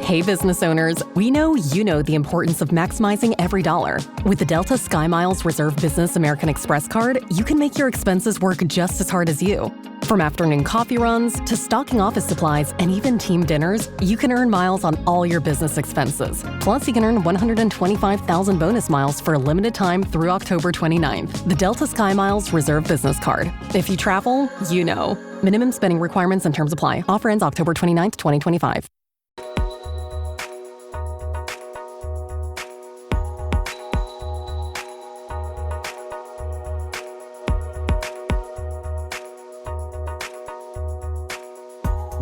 Hey, business owners, we know you know the importance of maximizing every dollar. With the Delta SkyMiles Reserve Business American Express card, you can make your expenses work just as hard as you. From afternoon coffee runs to stocking office supplies and even team dinners, you can earn miles on all your business expenses. Plus, you can earn 125,000 bonus miles for a limited time through October 29th. The Delta SkyMiles Reserve Business Card. If you travel, you know. Minimum spending requirements and terms apply. Offer ends October 29th, 2025.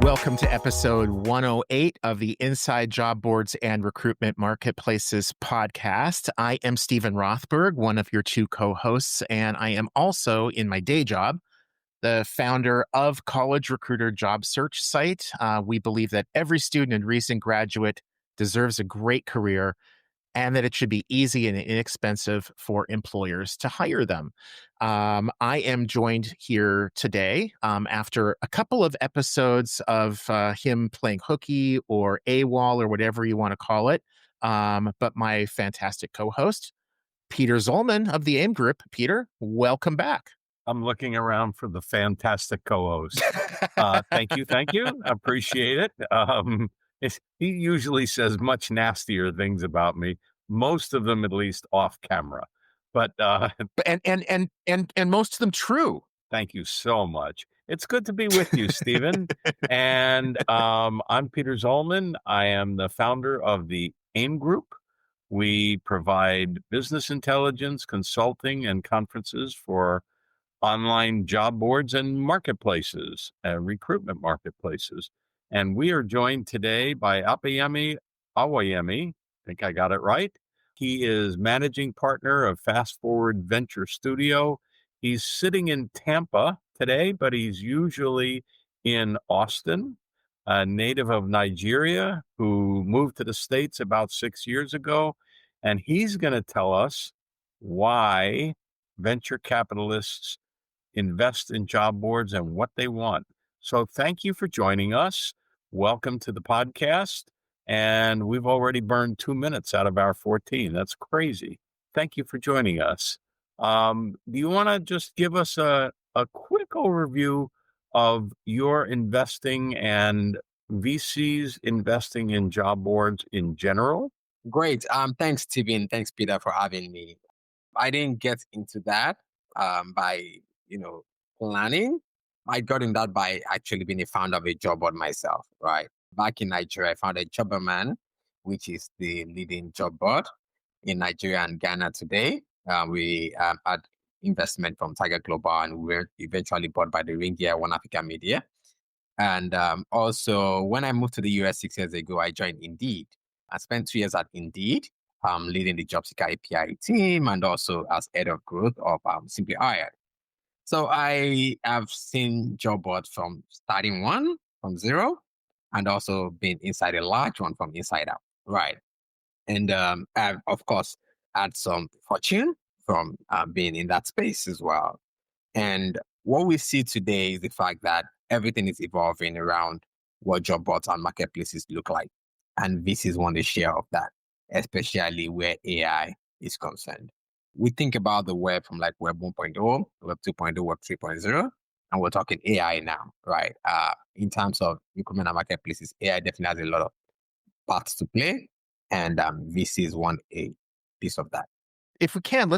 Welcome to episode 108 of the Inside Job Boards and Recruitment Marketplaces podcast. I am Stephen Rothberg, one of your two co-hosts, and I am also, in my day job, the founder of College Recruiter Job Search Site. We believe that every student and recent graduate deserves a great career and that it should be easy and inexpensive for employers to hire them. I am joined here today after a couple of episodes of him playing hooky or AWOL or whatever you want to call it, but my fantastic co-host, Peter Zollman of the AIM Group. Peter, welcome back. I'm looking around for the fantastic co-host. Thank you. I appreciate it. He usually says much nastier things about me, most of them at least off camera. But and most of them true. Thank you so much. It's good to be with you, Stephen. And I'm Peter Zollman. I am the founder of the AIM Group. We provide business intelligence, consulting, and conferences for online job boards and marketplaces, recruitment marketplaces. And we are joined today by Apayemi Awayemi. I think I got it right. He is managing partner of Fast Forward Venture Studio. He's sitting in Tampa today, but he's usually in Austin, a native of Nigeria who moved to the States about 6 years ago. And he's going to tell us why venture capitalists invest in job boards and what they want. So thank you for joining us. Welcome to the podcast. And we've already burned 2 minutes out of our 14. That's crazy. Thank you for joining us. Do you want to just give us a quick overview of your investing and VCs investing in job boards in general? Great. Thanks, Stephen. Thanks, Peter, for having me. I didn't get into that by planning. I got in that by actually being a founder of a job board myself, right? Back in Nigeria, I founded Jobberman, which is the leading job board in Nigeria and Ghana today. We had investment from Tiger Global, and we were eventually bought by the Ringier One Africa Media. And also, when I moved to the US 6 years ago, I joined Indeed. I spent 2 years at Indeed, leading the job seeker API team, and also as head of growth of Simply Hired. So I have seen job boards from starting one, from zero, and also been inside a large one from inside out, right? And I've, of course, had some fortune from being in that space as well. And what we see today is the fact that everything is evolving around what job boards and marketplaces look like. And VCs want a share of that, especially where AI is concerned. We think about the web from like Web 1.0, Web 2.0, Web 3.0, and we're talking AI now, right? In terms of recruitment and marketplaces, AI definitely has a lot of parts to play, and VCs want a piece of that. If we can,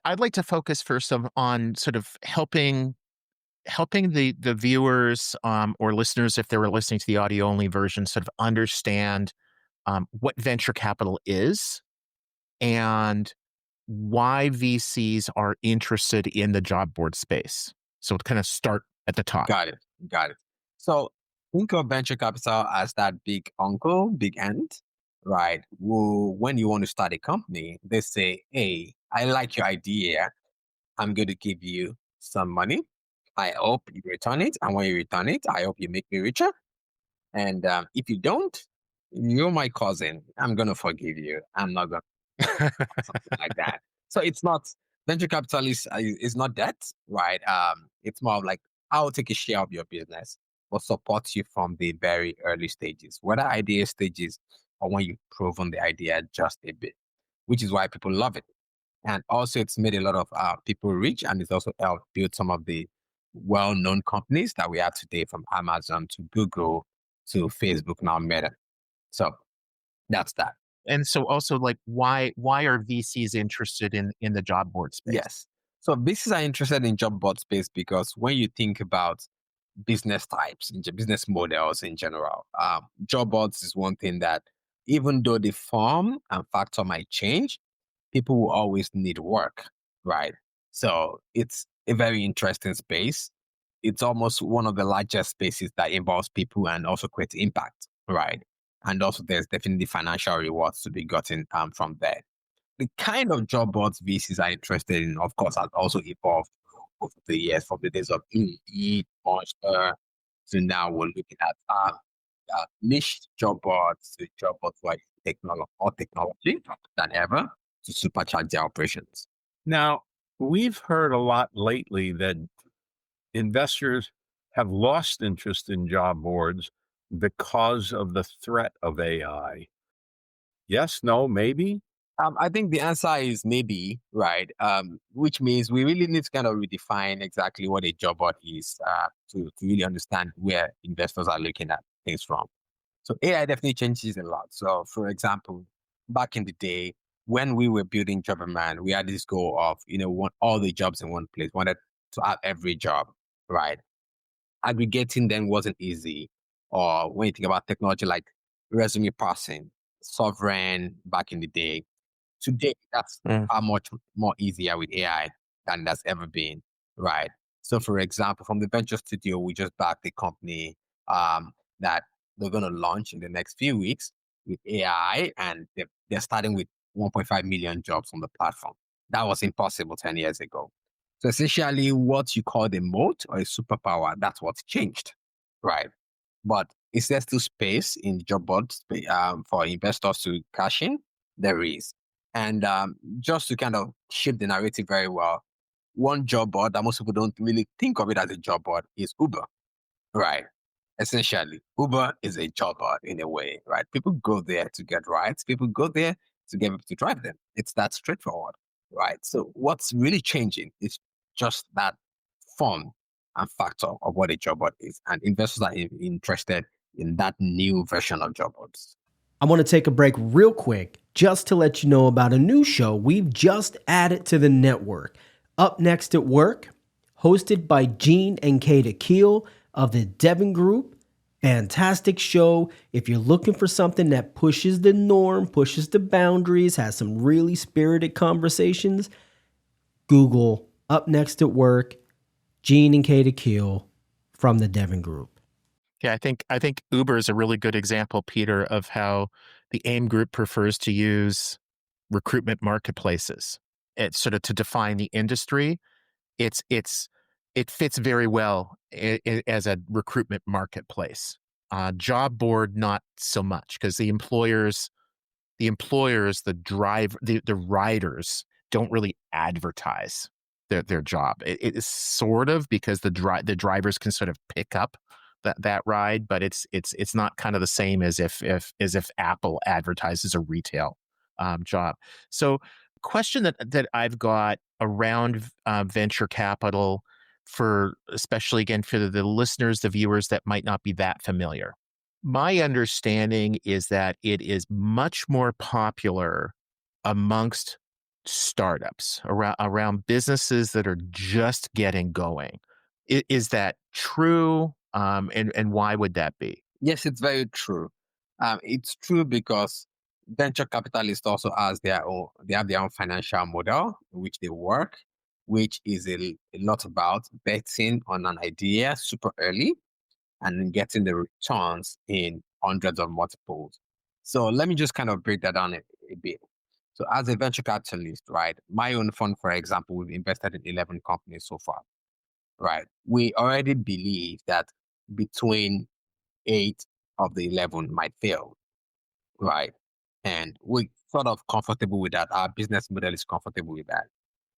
I'd like to focus first on sort of helping the viewers or listeners, if they were listening to the audio only version, sort of understand what venture capital is and why VCs are interested in the job board space. So kind of start at the top. Got it. So think of venture capital as that big uncle, big aunt, right? Who, when you want to start a company, they say, hey, I like your idea. I'm going to give you some money. I hope you return it. And when you return it, I hope you make me richer. And if you don't, you're my cousin. I'm going to forgive you. I'm not going to something like that. So it's not, venture capital is not debt, right? It's more of like, I'll take a share of your business. but support you from the very early stages, whether idea stages or when you've proven the idea just a bit, which is why people love it. And also, it's made a lot of people rich, and it's also helped build some of the well-known companies that we have today, from Amazon to Google to Facebook, now Meta. So that's that. And so also like why are VCs interested in the job board space? Yes. So VCs are interested in job board space because when you think about business types, business models in general, job boards is one thing that, even though the form and factor might change, people will always need work, right? So it's a very interesting space. It's almost one of the largest spaces that involves people and also creates impact, right? And also, there's definitely financial rewards to be gotten from there. The kind of job boards VCs are interested in, of course, has also evolved over the years, from the days of Indeed, Monster, to now we're looking at niche job boards, to job boards like technology than ever, to supercharge their operations. Now, we've heard a lot lately that investors have lost interest in job boards because of the threat of AI. Yes, no, maybe? I think the answer is maybe, right? Which means we really need to kind of redefine exactly what a job board is, to really understand where investors are looking at things from. So AI definitely changes a lot. So, for example, back in the day when we were building Jobberman, we had this goal of, want all the jobs in one place, wanted to have every job, right? Aggregating them wasn't easy. Or when you think about technology like resume parsing, Sovereign back in the day, today that's how much more easier with AI than that's ever been, right? So, for example, from the venture studio, we just backed a company that they're going to launch in the next few weeks with AI, and they're starting with 1.5 million jobs on the platform. That was impossible 10 years ago. So, essentially, what you call the moat or a superpower, that's what's changed, right? But is there still space in the job board for investors to cash in? There is. And just to kind of shape the narrative very well, one job board that most people don't really think of it as a job board is Uber, right? Essentially, Uber is a job board in a way, right? People go there to get rides. People go there to get people to drive them. It's that straightforward, right? So what's really changing is just that form and factor of what a job board is. And investors are interested in that new version of job boards. I want to take a break real quick just to let you know about a new show we've just added to the network. Up Next at Work, hosted by Gene and Kata Keel of the Devon Group. Fantastic show. If you're looking for something that pushes the norm, pushes the boundaries, has some really spirited conversations, Google Up Next at Work, Gene and Kata Keel from the Devon Group. Yeah, I think Uber is a really good example, Peter, of how the AIM Group prefers to use recruitment marketplaces. It's sort of to define the industry. It fits very well as a recruitment marketplace. Job board, not so much, because the employers, the riders don't really advertise their job. It is sort of, because the drivers can sort of pick up that ride, but it's not kind of the same as if Apple advertises a retail job. So, question that I've got around venture capital, for especially again for the listeners, the viewers that might not be that familiar. My understanding is that it is much more popular amongst startups, around businesses that are just getting going. Is that true? And why would that be? Yes, it's very true. It's true because venture capitalists also has they have their own financial model in which they work, which is a lot about betting on an idea super early and then getting the returns in hundreds of multiples. So let me just kind of break that down a bit. So as a venture capitalist, right, my own fund, for example, we've invested in 11 companies so far, right? We already believe that between 8 of the 11 might fail, right? And we're sort of comfortable with that. Our business model is comfortable with that.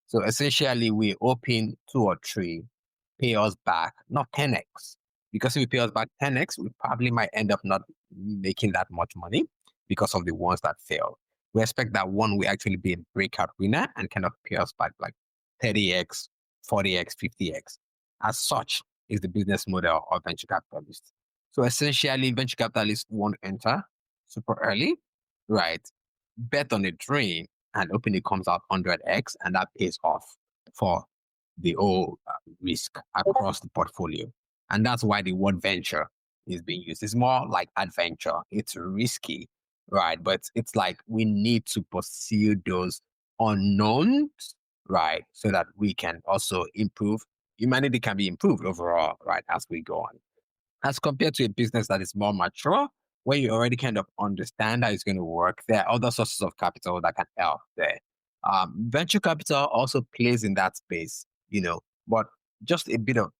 So essentially, we're hoping 2 or 3 pay us back, not 10x, because if we pay us back 10x, we probably might end up not making that much money because of the ones that fail. We expect that one will actually be a breakout winner and kind of pay us back like 30x, 40x, 50x. As such is the business model of venture capitalists. So essentially, venture capitalists won't enter super early, right? Bet on a dream and hoping it comes out 100x, and that pays off for the whole risk across the portfolio. And that's why the word venture is being used. It's more like adventure. It's risky, right? But it's like we need to pursue those unknowns, right? So that we can also improve. Humanity can be improved overall, right, as we go on. As compared to a business that is more mature, where you already kind of understand how it's going to work, there are other sources of capital that can help there. Venture capital also plays in that space, but just a bit of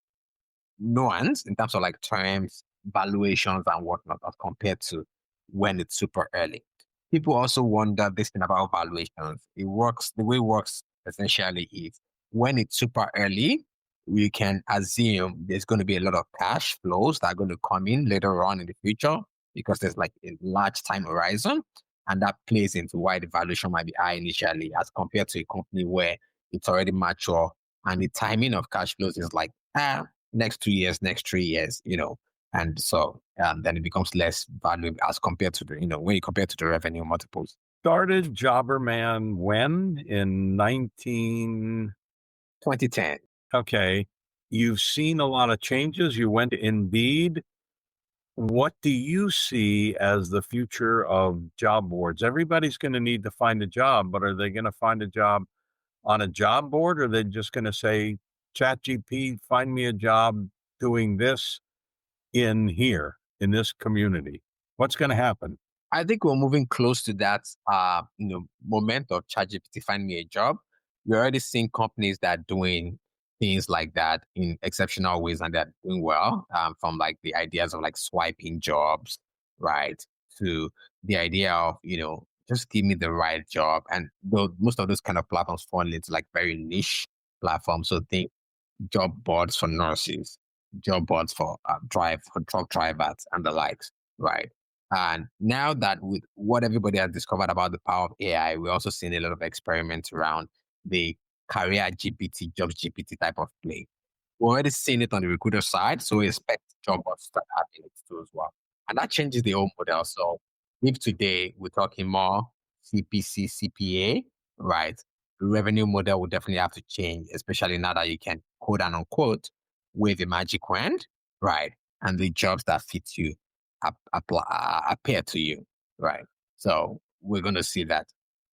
nuance in terms of like terms, valuations, and whatnot as compared to when it's super early. People also wonder this thing about valuations. The way it works essentially is when it's super early, we can assume there's going to be a lot of cash flows that are going to come in later on in the future because there's like a large time horizon. And that plays into why the valuation might be high initially as compared to a company where it's already mature and the timing of cash flows is like, next 2 years, next 3 years, and so then it becomes less valuable as compared to when you compare to the revenue multiples. Started Jobberman when? In 2010. Okay. You've seen a lot of changes. You went to Indeed. What do you see as the future of job boards? Everybody's going to need to find a job, but are they going to find a job on a job board, or are they just going to say, ChatGPT, find me a job doing this in here, in this community? What's going to happen? I think we're moving close to that, moment of ChatGPT, find me a job. We're already seeing companies that are doing things like that in exceptional ways, and they're doing well. From like the ideas of like swiping jobs, right, to the idea of just give me the right job. And most of those kind of platforms fall into like very niche platforms. So think job boards for nurses, job boards for truck drivers and the likes, right? And now that with what everybody has discovered about the power of AI, we're also seeing a lot of experiments around the career GPT, jobs GPT type of play. We're already seeing it on the recruiter side, so we expect job boards to start having it too as well. And that changes the whole model. So if today we're talking more CPC, CPA, right? The revenue model will definitely have to change, especially now that you can quote and unquote wave a magic wand, right? And the jobs that fit you appear to you, right? So we're going to see that.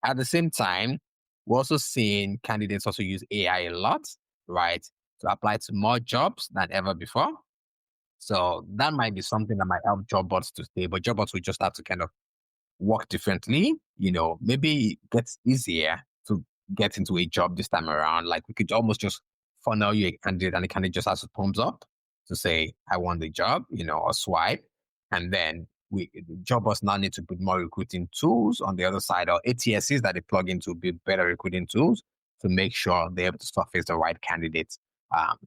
At the same time, we're also seeing candidates also use AI a lot, right? To apply to more jobs than ever before. So that might be something that might help job boards to stay, but job boards will just have to kind of work differently. Maybe it gets easier to get into a job this time around. Like we could almost just funnel you a candidate and the candidate just has a thumbs up to say, I want the job, or swipe. And then job boards now need to put more recruiting tools on the other side, or ATSs that they plug into build better recruiting tools to make sure they're able to surface the right candidates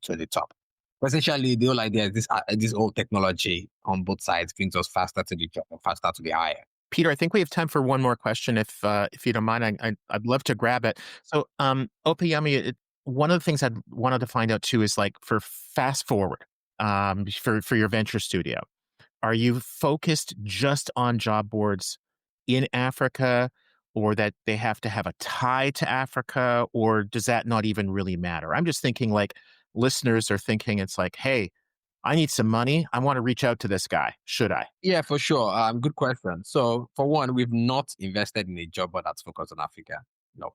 to the top. But essentially, the whole idea is this old technology on both sides brings us faster to the job or faster to the hire. Peter, I think we have time for one more question. If you don't mind, I'd love to grab it. So, Opiyami, one of the things I wanted to find out too is like for fast forward, for your venture studio, are you focused just on job boards in Africa, or that they have to have a tie to Africa, or does that not even really matter? I'm just thinking like listeners are thinking it's like, hey, I need some money. I want to reach out to this guy. Should I? Yeah, for sure. Good question. So for one, we've not invested in a job board that's focused on Africa. No.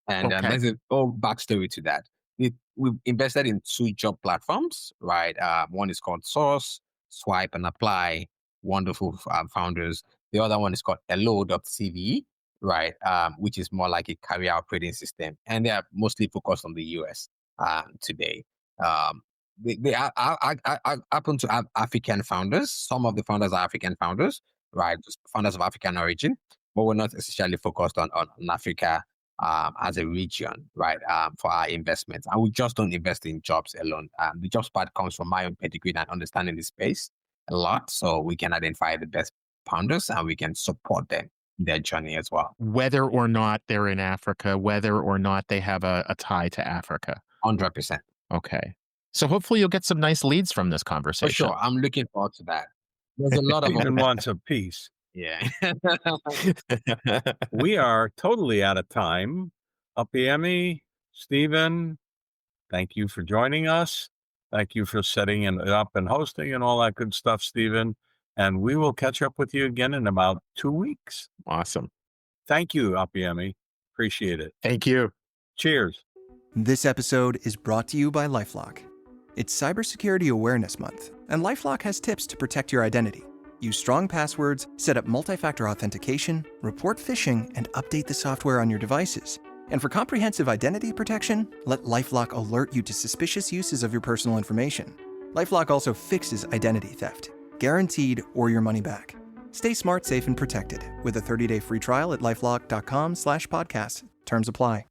And Okay. there's a whole backstory to that. We've invested in 2 job platforms, right? One is called Source, Swipe and Apply, wonderful founders. The other one is called Hello.cv, right? Which is more like a career operating system. And they are mostly focused on the US today. They happen to have African founders. Some of the founders are African founders, right? Just founders of African origin, but we're not essentially focused on Africa as a region, right, for our investments. And we just don't invest in jobs alone. The jobs part comes from my own pedigree and understanding the space a lot. So we can identify the best founders and we can support them in their journey as well. Whether or not they're in Africa, whether or not they have a tie to Africa. 100%. Okay. So hopefully you'll get some nice leads from this For conversation. sure. I'm looking forward to that. There's a lot of Stephen wants a piece. Yeah. We are totally out of time. Apiemi, Stephen, thank you for joining us. Thank you for setting it up and hosting and all that good stuff, Stephen. And we will catch up with you again in about 2 weeks. Awesome. Thank you, Apiemi. Appreciate it. Thank you. Cheers. This episode is brought to you by LifeLock. It's Cybersecurity Awareness Month, and LifeLock has tips to protect your identity. Use strong passwords, set up multi-factor authentication, report phishing, and update the software on your devices. And for comprehensive identity protection, let LifeLock alert you to suspicious uses of your personal information. LifeLock also fixes identity theft, guaranteed or your money back. Stay smart, safe, and protected with a 30-day free trial at LifeLock.com/podcast. Terms apply.